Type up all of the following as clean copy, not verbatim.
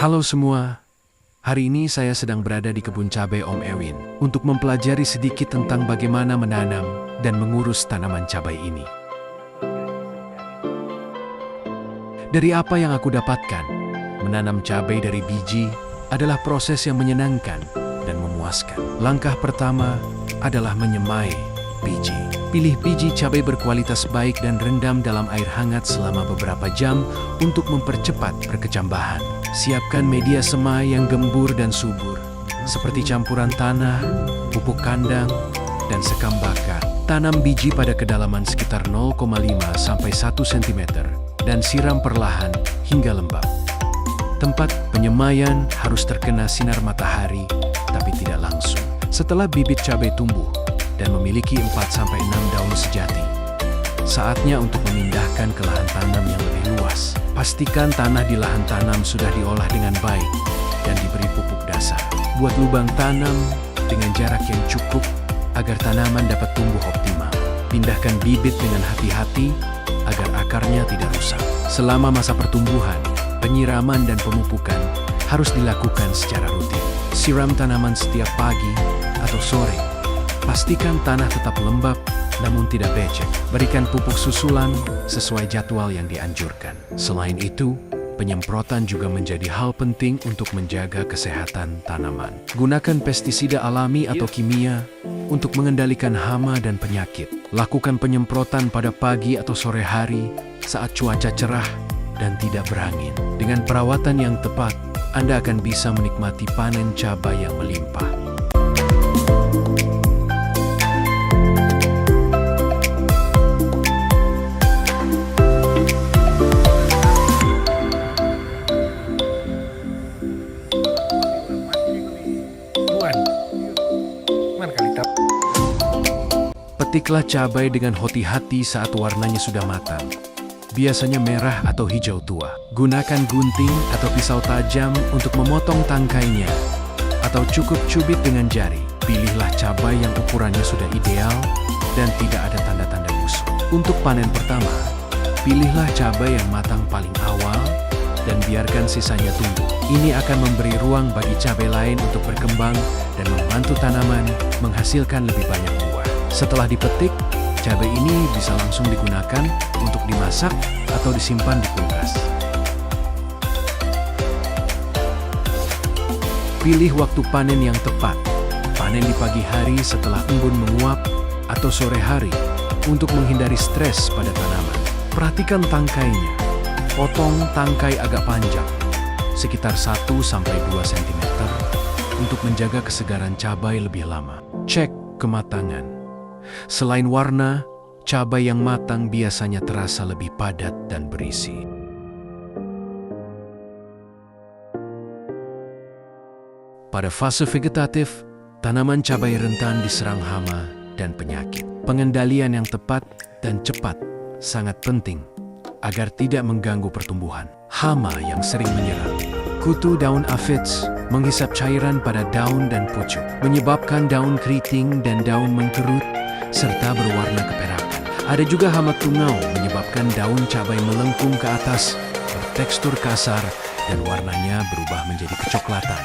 Halo semua, hari ini saya sedang berada di kebun cabai Om Ewin untuk mempelajari sedikit tentang bagaimana menanam dan mengurus tanaman cabai ini. Dari apa yang aku dapatkan, menanam cabai dari biji adalah proses yang menyenangkan dan memuaskan. Langkah pertama adalah menyemai biji. Pilih biji cabai berkualitas baik dan rendam dalam air hangat selama beberapa jam untuk mempercepat perkecambahan. Siapkan media semai yang gembur dan subur, seperti campuran tanah, pupuk kandang, dan sekam bakar. Tanam biji pada kedalaman sekitar 0,5 sampai 1 cm dan siram perlahan hingga lembab. Tempat penyemaian harus terkena sinar matahari, tapi tidak langsung. Setelah bibit cabai tumbuh dan memiliki 4-6 daun sejati, saatnya untuk memindahkan ke lahan tanam yang lebih luas. Pastikan tanah di lahan tanam sudah diolah dengan baik dan diberi pupuk dasar. Buat lubang tanam dengan jarak yang cukup agar tanaman dapat tumbuh optimal. Pindahkan bibit dengan hati-hati agar akarnya tidak rusak. Selama masa pertumbuhan, penyiraman dan pemupukan harus dilakukan secara rutin. Siram tanaman setiap pagi atau sore. Pastikan tanah tetap lembab namun tidak becek. Berikan pupuk susulan sesuai jadwal yang dianjurkan. Selain itu, penyemprotan juga menjadi hal penting untuk menjaga kesehatan tanaman. Gunakan pestisida alami atau kimia untuk mengendalikan hama dan penyakit. Lakukan penyemprotan pada pagi atau sore hari saat cuaca cerah dan tidak berangin. Dengan perawatan yang tepat, Anda akan bisa menikmati panen cabai yang melimpah. Petiklah cabai dengan hati-hati saat warnanya sudah matang. Biasanya merah atau hijau tua. Gunakan gunting atau pisau tajam untuk memotong tangkainya, atau cukup cubit dengan jari. Pilihlah cabai yang ukurannya sudah ideal dan tidak ada tanda-tanda busuk. Untuk panen pertama, pilihlah cabai yang matang paling awal dan biarkan sisanya tumbuh. Ini akan memberi ruang bagi cabai lain untuk berkembang dan membantu tanaman menghasilkan lebih banyak buah. Setelah dipetik, cabai ini bisa langsung digunakan untuk dimasak atau disimpan di kulkas. Pilih waktu panen yang tepat. Panen di pagi hari setelah embun menguap atau sore hari untuk menghindari stres pada tanaman. Perhatikan tangkainya. Potong tangkai agak panjang, sekitar 1-2 cm, untuk menjaga kesegaran cabai lebih lama. Cek kematangan. Selain warna, cabai yang matang biasanya terasa lebih padat dan berisi. Pada fase vegetatif, tanaman cabai rentan diserang hama dan penyakit. Pengendalian yang tepat dan cepat sangat penting agar tidak mengganggu pertumbuhan. Hama yang sering menyerang. Kutu daun aphids menghisap cairan pada daun dan pucuk, menyebabkan daun keriting dan daun mengkerut serta berwarna keperakan. Ada juga hama tungau menyebabkan daun cabai melengkung ke atas, bertekstur kasar, dan warnanya berubah menjadi kecoklatan.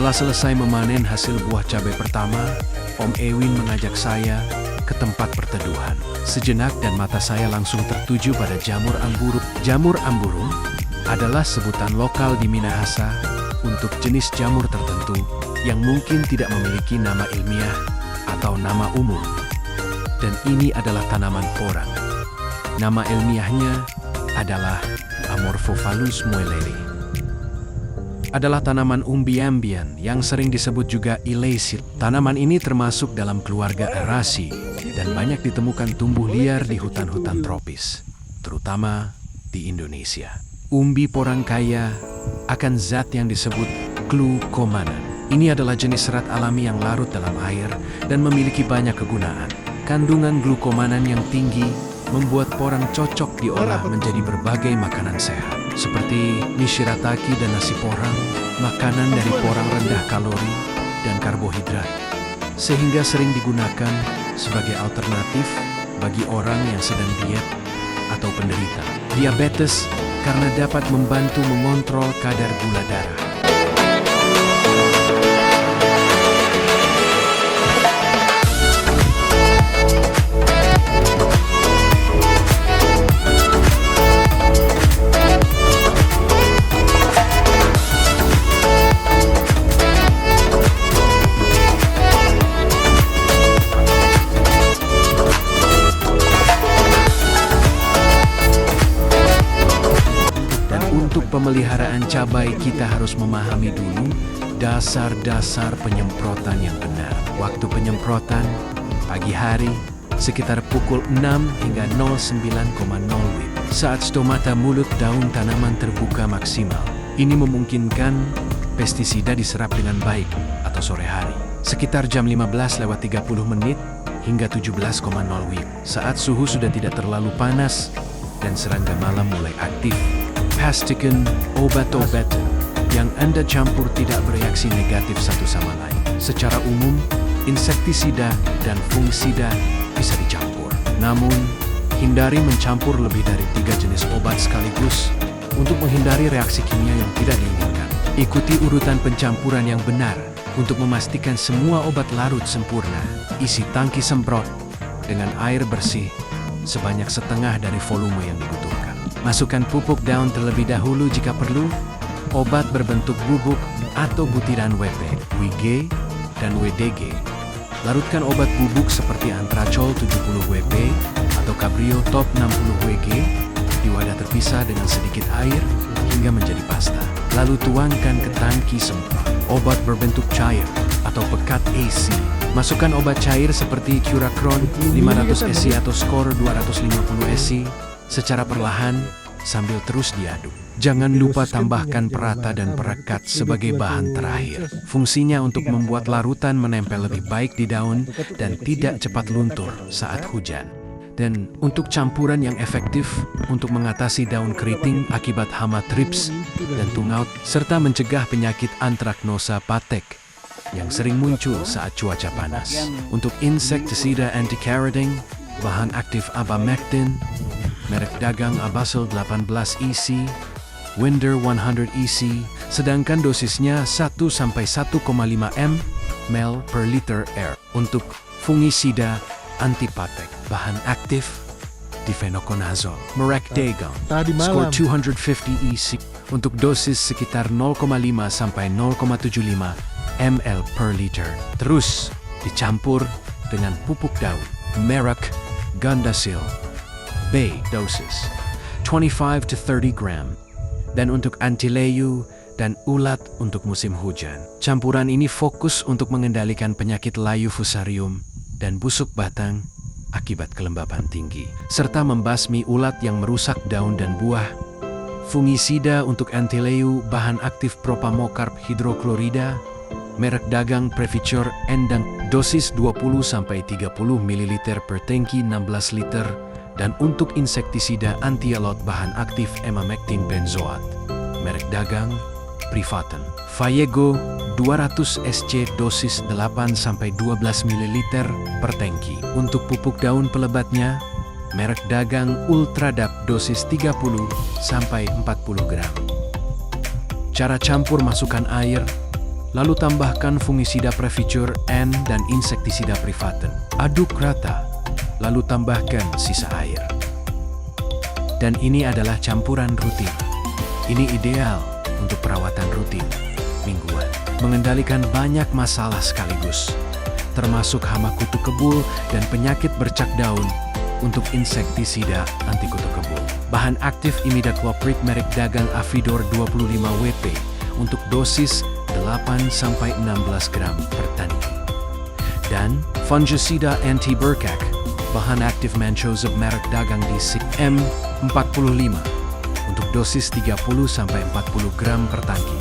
Setelah selesai memanen hasil buah cabai pertama, Om Ewin mengajak saya ke tempat perteduhan. Sejenak dan mata saya langsung tertuju pada jamur amburung. Jamur amburung adalah sebutan lokal di Minahasa untuk jenis jamur tertentu yang mungkin tidak memiliki nama ilmiah atau nama umum. Dan ini adalah tanaman porang. Nama ilmiahnya adalah Amorphophallus moelleri. Adalah tanaman umbi-ambian yang sering disebut juga Ilacea. Tanaman ini termasuk dalam keluarga Araceae dan banyak ditemukan tumbuh liar di hutan-hutan tropis, terutama di Indonesia. Umbi porang kaya akan zat yang disebut glucomannan. Ini adalah jenis serat alami yang larut dalam air dan memiliki banyak kegunaan. Kandungan glucomannan yang tinggi membuat porang cocok diolah menjadi berbagai makanan sehat, seperti mie shirataki dan nasi porang, makanan dari porang rendah kalori dan karbohidrat, sehingga sering digunakan sebagai alternatif bagi orang yang sedang diet atau penderita diabetes karena dapat membantu mengontrol kadar gula darah. Untuk pemeliharaan cabai kita harus memahami dulu dasar-dasar penyemprotan yang benar. Waktu penyemprotan pagi hari sekitar pukul 6 hingga 09,0 WIB saat stomata mulut daun tanaman terbuka maksimal. Ini memungkinkan pestisida diserap dengan baik atau sore hari sekitar jam 15:30 hingga 17,0 WIB saat suhu sudah tidak terlalu panas dan serangga malam mulai aktif. Pastikan obat-obatan yang Anda campur tidak bereaksi negatif satu sama lain. Secara umum, insektisida dan fungisida bisa dicampur. Namun, hindari mencampur lebih dari 3 jenis obat sekaligus untuk menghindari reaksi kimia yang tidak diinginkan. Ikuti urutan pencampuran yang benar untuk memastikan semua obat larut sempurna. Isi tangki semprot dengan air bersih sebanyak setengah dari volume yang dibutuhkan. Masukkan pupuk daun terlebih dahulu jika perlu, obat berbentuk bubuk atau butiran WP, WG, dan WDG. Larutkan obat bubuk seperti Antracol 70 WP atau Cabrio Top 60 WG di wadah terpisah dengan sedikit air hingga menjadi pasta. Lalu tuangkan ke tangki semprot. Obat berbentuk cair atau pekat AC. Masukkan obat cair seperti Curacron 500 SC atau Skor 250 SC secara perlahan sambil terus diaduk. Jangan lupa tambahkan perata dan perekat sebagai bahan terakhir. Fungsinya untuk membuat larutan menempel lebih baik di daun dan tidak cepat luntur saat hujan. Dan untuk campuran yang efektif untuk mengatasi daun keriting akibat hama thrips dan tungaut serta mencegah penyakit Anthracnosa patek yang sering muncul saat cuaca panas. Untuk insektisida anti-carading, bahan aktif abamectin, merek dagang Abasol 18 EC, Winder 100 EC, sedangkan dosisnya 1-1,5 ml per liter air. Untuk fungisida antipatek, bahan aktif difenoconazole, merek dagang Skor 250 EC, untuk dosis sekitar 0,5-0,75 ml per liter. Terus dicampur dengan pupuk daun, merek Gundasil, Bay, dosis 25-30 gram. Dan untuk antileyu dan ulat untuk musim hujan. Campuran ini fokus untuk mengendalikan penyakit layu fusarium dan busuk batang akibat kelembapan tinggi, serta membasmi ulat yang merusak daun dan buah. Fungisida untuk antileyu, bahan aktif Propamocarp hidroklorida, merek dagang Previchor Endang, dosis 20-30 ml per tangki 16 liter. Dan untuk insektisida anti-alot, bahan aktif Emamectin benzoat, merek dagang Privaten, Fayego 200 SC, dosis 8-12 ml per tangki. Untuk pupuk daun pelebatnya, merek dagang Ultradap, dosis 30-40 gram. Cara campur: masukkan air Lalu tambahkan fungisida Previture N dan insektisida Privaten. Aduk rata, lalu tambahkan sisa air. Dan ini adalah campuran rutin. Ini ideal untuk perawatan rutin mingguan. Mengendalikan banyak masalah sekaligus, termasuk hama kutu kebul dan penyakit bercak daun untuk insektisida anti kutu kebul. Bahan aktif imidacloprid merek dagang Avidor 25 WP untuk dosis 8-16 gram per tangki. Dan fungicida anti-berkak, bahan aktif Mancozeb merek dagang DC M45 untuk dosis 30-40 gram per tangki.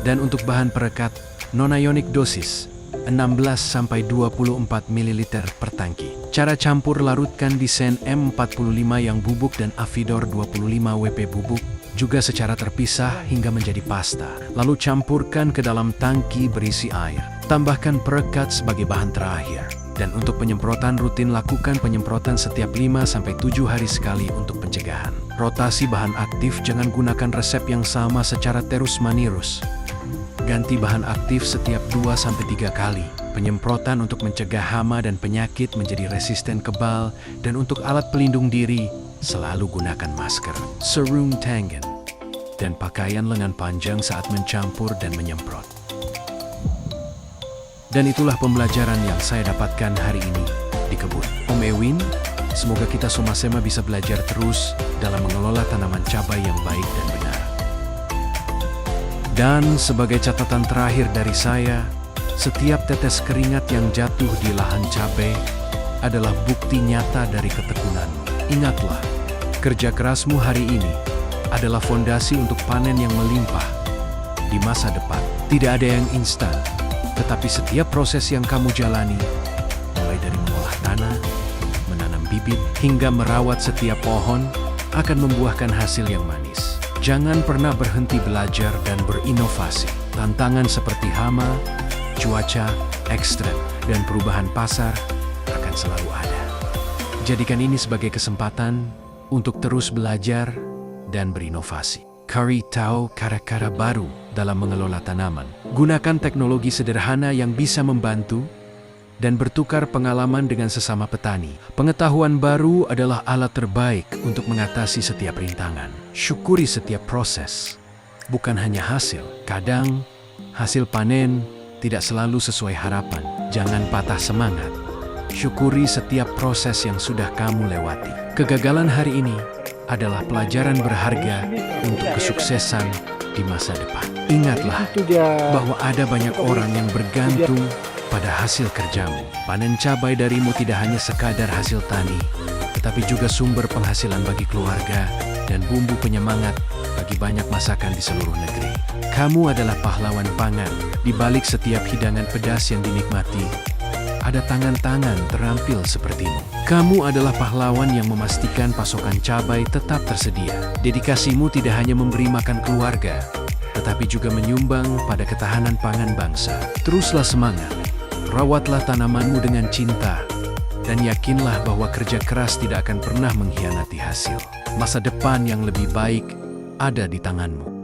Dan untuk bahan perekat non-ionic dosis 16-24 ml per tangki. Cara campur larutkan di Sen M45 yang bubuk dan Avidor 25 WP bubuk juga secara terpisah hingga menjadi pasta. Lalu campurkan ke dalam tangki berisi air. Tambahkan perekat sebagai bahan terakhir. Dan untuk penyemprotan rutin, lakukan penyemprotan setiap 5-7 hari sekali untuk pencegahan. Rotasi bahan aktif, jangan gunakan resep yang sama secara terus-menerus. Ganti bahan aktif setiap 2-3 kali. Penyemprotan untuk mencegah hama dan penyakit menjadi resisten kebal, dan untuk alat pelindung diri, selalu gunakan masker, sarung tangan, dan pakaian lengan panjang saat mencampur dan menyemprot. Dan itulah pembelajaran yang saya dapatkan hari ini di kebun. Om Ewin, semoga kita sama-sama bisa belajar terus dalam mengelola tanaman cabai yang baik dan benar. Dan sebagai catatan terakhir dari saya, setiap tetes keringat yang jatuh di lahan cabai adalah bukti nyata dari ketekunanmu. Ingatlah, kerja kerasmu hari ini adalah fondasi untuk panen yang melimpah di masa depan. Tidak ada yang instan, tetapi setiap proses yang kamu jalani, mulai dari mengolah tanah, menanam bibit, hingga merawat setiap pohon, akan membuahkan hasil yang manis. Jangan pernah berhenti belajar dan berinovasi. Tantangan seperti hama, cuaca, ekstrem, dan perubahan pasar akan selalu ada. Jadikan ini sebagai kesempatan untuk terus belajar dan berinovasi. Cari tahu cara-cara baru dalam mengelola tanaman. Gunakan teknologi sederhana yang bisa membantu dan bertukar pengalaman dengan sesama petani. Pengetahuan baru adalah alat terbaik untuk mengatasi setiap rintangan. Syukuri setiap proses, bukan hanya hasil. Kadang, hasil panen tidak selalu sesuai harapan. Jangan patah semangat. Syukuri setiap proses yang sudah kamu lewati. Kegagalan hari ini adalah pelajaran berharga untuk kesuksesan di masa depan. Ingatlah bahwa ada banyak orang yang bergantung pada hasil kerjamu. Panen cabai darimu tidak hanya sekadar hasil tani, tetapi juga sumber penghasilan bagi keluarga dan bumbu penyemangat bagi banyak masakan di seluruh negeri. Kamu adalah pahlawan pangan. Di balik setiap hidangan pedas yang dinikmati, ada tangan-tangan terampil sepertimu. Kamu adalah pahlawan yang memastikan pasokan cabai tetap tersedia. Dedikasimu tidak hanya memberi makan keluarga, tetapi juga menyumbang pada ketahanan pangan bangsa. Teruslah semangat, rawatlah tanamanmu dengan cinta, dan yakinlah bahwa kerja keras tidak akan pernah mengkhianati hasil. Masa depan yang lebih baik ada di tanganmu.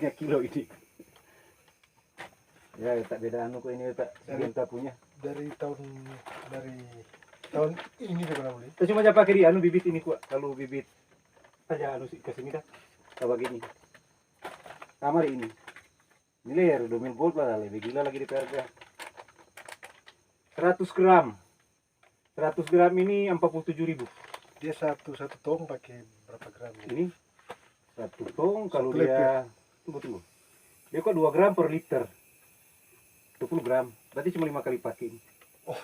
Setengah kilo ini. Ya, tak beda anu kok ini tak kita punya. Dari tahun ini dia pernah beli. Kita cuma aja pakai di anu bibit ini kuat. Kalau bibit aja anu ke sini dah. Kita begini. Kamar ini. Nilai 2000 volt lah, lebih gila lagi di harga. 100 gram. 100 gram ini 47.000. Dia satu tong pakai berapa gram? Ini satu tong kalau Satu dia tunggu. Dia kok 2 gram per liter. 20 gram. Berarti cuma 5 kali pakai ini. Oh.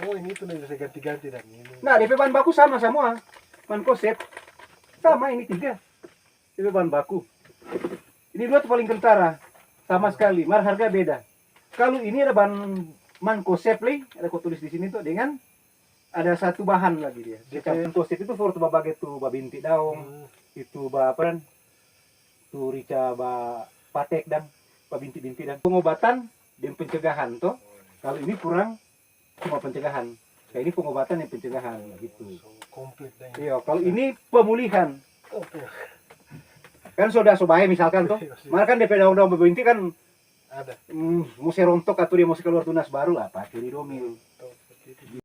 Oh ini tuh bisa ganti-ganti dan ini. Nah, DP bahan baku sama semua. Bahan konsep sama ini 3. DP bahan baku. Ini 2 tuh paling kentara. Sama sekali, mar harga beda. Kalau ini ada bahan konsep lagi, ada kau tulis di sini tuh dengan ada satu bahan lagi dia. Bahan konsep itu for tuh bagai tuh babinti daun, itu ba apa dan tuh rica ba patek dan babinti-binti dan pengobatan dan pencegahan tuh. Kalau ini kurang cuma pencegahan. Kayak ini pengobatan dan pencegahan gitu. So, komplit dan Iya, kalau ini pemulihan. oh, iya. Kan sudah sobaya misalkan tuh. Mana kan DP daun-daun babinti kan Ada. mau rontok atau dia mau keluar tunas baru apa kiri domil. Tahu seperti itu.